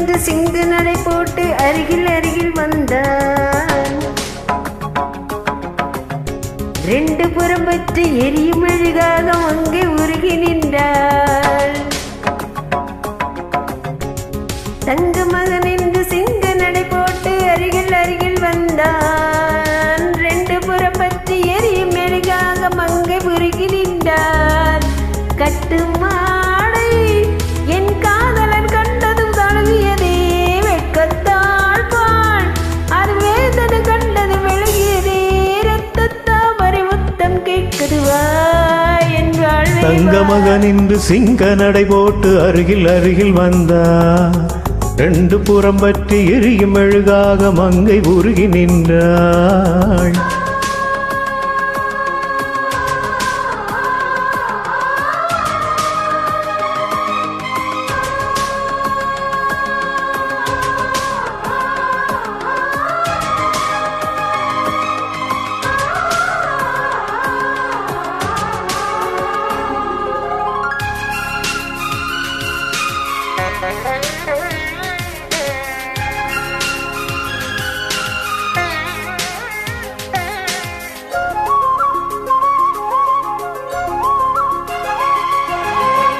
நின்று சிங்கு நடை போட்டு அருகில் அருகில் வந்தான். ரெண்டு புறம் பற்றி எரியும் மெழுகாக அங்கே உருகி நின்றாள். தங்க மகன் என்று சிங்கு நடை போட்டு அருகில் அருகில் வந்தான். ரெண்டு புறம் பற்றி எரியும் மெழுகாக அங்கே உருகி நின்றான். கட்டுமாடை என் காதலன் கண்டதும் தழுவியதே வெட்கத்தாள் பாள். அது வேதனை கண்டது விலகியதே ரத்தத்தாமரை முத்தம் கேட்குதுவா என்றாள். தங்க மகன் என்று சிங்க நடை போட்டு அருகில் அருகில் வந்தா. ரெண்டு புறம் பற்றி எரியும் மெழுகாக மங்கை உருகி நின்றாள்.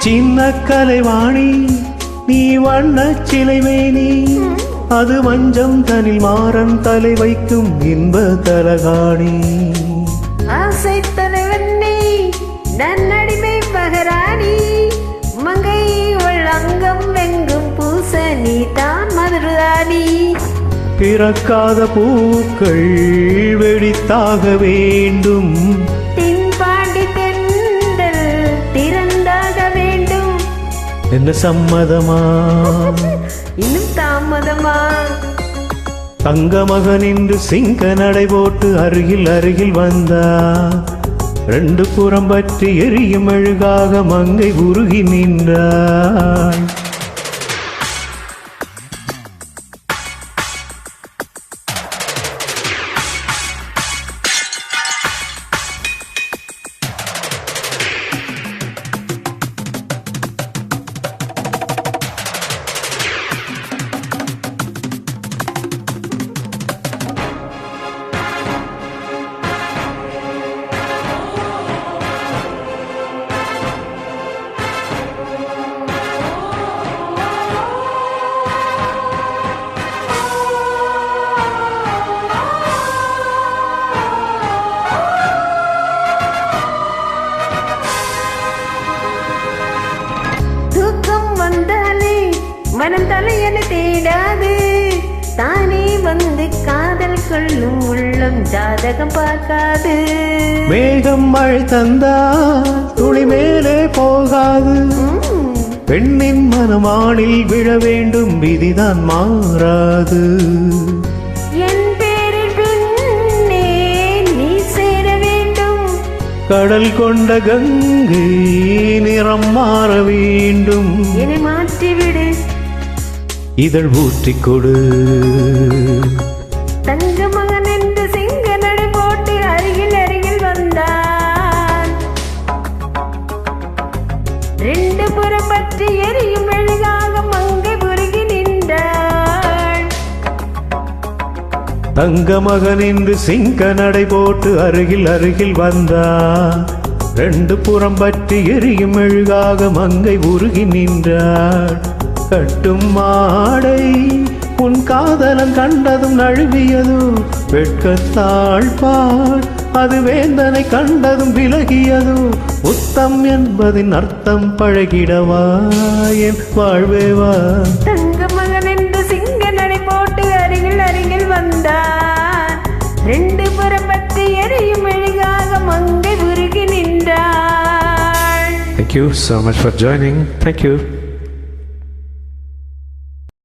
சின்ன கலைவாணி நீ வண்ண சிலைவேணி, அது மஞ்சம் தனில் மாறன் தலை வைக்கும் இன்ப தலகாணி. ஆசை தலைவன் நீ நன்னடிமை மகராணி, மங்கை அங்கம் வெங்கும் பூச நீ தான் மதுராணி. பிறக்காத பூக்கள் வெடித்தாக வேண்டும், தென்பாண்டி தென்றல் திறந்தாக வேண்டும். என்ன சம்மதமா இன்னும் தாமதமா? தங்க மகன் என்று சிங்க நடை போட்டு அருகில் அருகில் வந்தா. ரெண்டு புறம் பற்றி எரியும் மெழுகாக மங்கை உருகி நின்றாள். மனம் தலையென தேடாது, தானே வந்து காதல் கொள்ளும் உள்ளம் ஜாதகம் பார்க்காது. மேகம் மழை தந்தா துளி மேலே போகாது, பெண்ணின் மனமானில் விழ வேண்டும் விதிதான் மாறாது. என் பேரில் பெண்ணே நீ சேர வேண்டும், கடல் கொண்ட கங்கை நிறம் மாற வேண்டும். என்னை மாற்றிவிடு, இதழ் ஊற்றிக் கொடு. தங்க மகன் என்று சிங்க நடை போட்டு அருகில் அருகில் வந்தான். ரெண்டு புறம் பற்றி எரியும் மெழுகாக மங்கை உருகி நின்றாள். தங்க மகன் என்று சிங்க நடை போட்டு அருகில் அருகில் வந்தா. ரெண்டு புறம் பற்றி எரியும் மெழுகாக மங்கை உருகி நின்றாள். கட்டும் மாடை உன் காதலன் கண்டதும் நழுவியதோ வெட்கத்தாள் பாள். அது வேந்தனை கண்டதும் விலகியதோ முத்தம் என்பதின் அர்த்தம் பழகிடவா என் வாழ்வேவா. தங்க மகன் என்று சிங்க நடை போட்டு அருகில் அருகில் வந்தான். ரெண்டு புறம் பற்றி எரியும் மெழுகாக மங்கை உருகி நின்றாள். Thank you so much for joining. Thank you.